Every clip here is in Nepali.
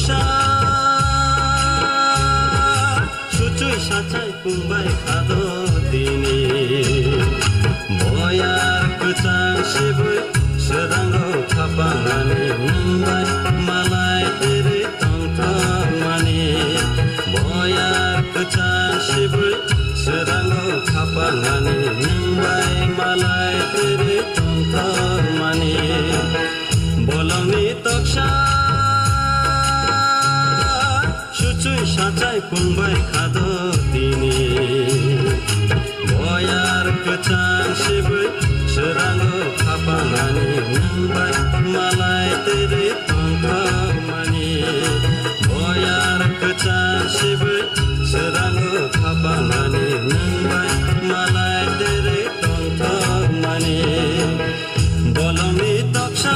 तक्सा सुचुई साँच्चै पुंबाई खादो दिने बोयारको चासिबुई सदांगो खापांगाने नंबाई मलाई तेरे तंथ माने बोयारको चासिबुई सदांगो खापांगाने नंबाई मलाई तेरे तंथ माने बोलाउने तक्सा सुचुई साँच्चै पुंबाई खादो दिने बोयारको चासिबुई सदांगो खापांगाने नंबाई मलाई तेरे तंथ माने बोयारको चासिबुई सदांगो खापांगाने नंबाई मलाई तेरे तंथ माने बोलाउने तक्सा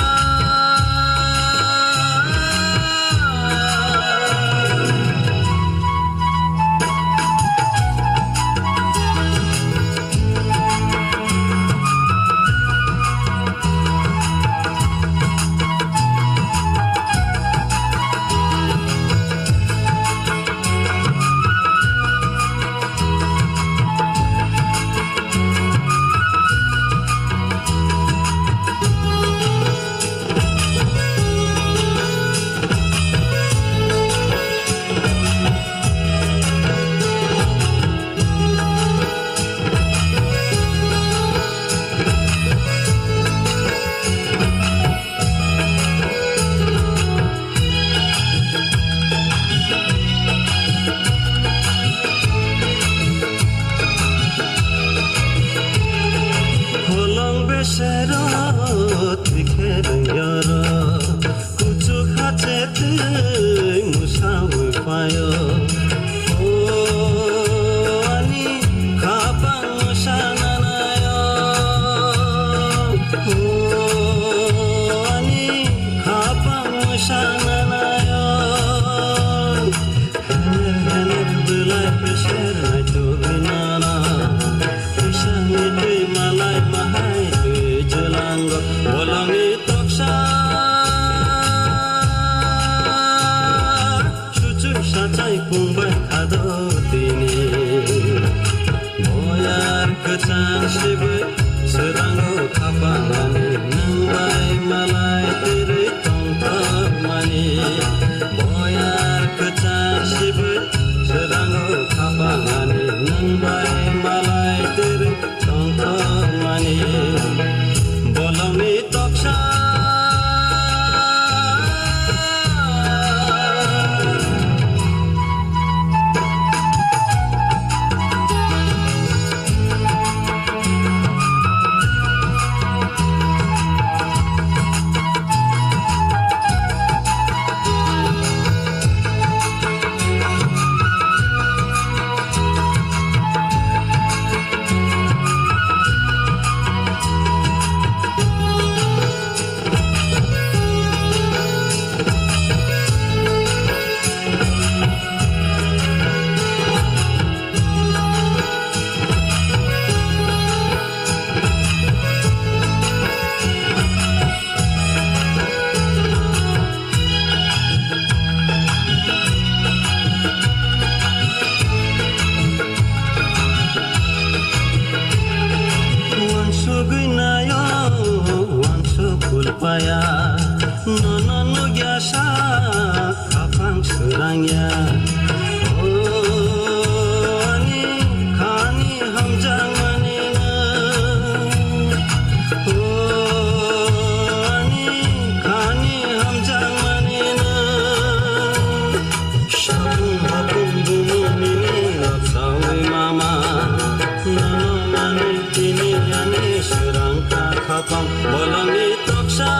बोलाउने तक्सा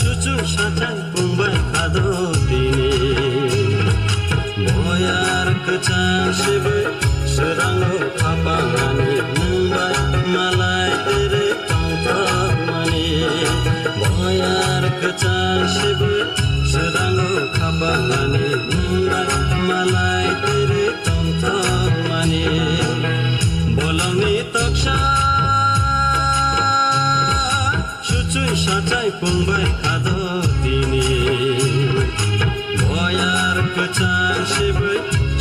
सुचुई साँच्चै पुंबाई खादो दिने बोयारको चासिबुई सदांगो खापांगाने नंबाई मलाई तेरे तंथ माने बोयारको चासिबुई सदांगो खापांगाने नंबाई मलाई तेरे तंथ माने बोलाउने तक्सा चुई साँच्चै पुङ्बाई खाँदो तिनी भयारको चासिबै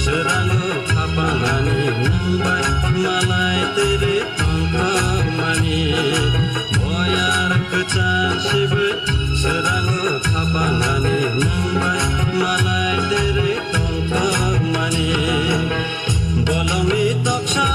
सुराङ्गो खापाङानी हुम्बाई मलाई तेरे तङ्क मानी भयारको चासिबै सुराङ्गो खापाङानी हुम्बाई मलाई तेरे तङ्क मानी बोलमी तक्सा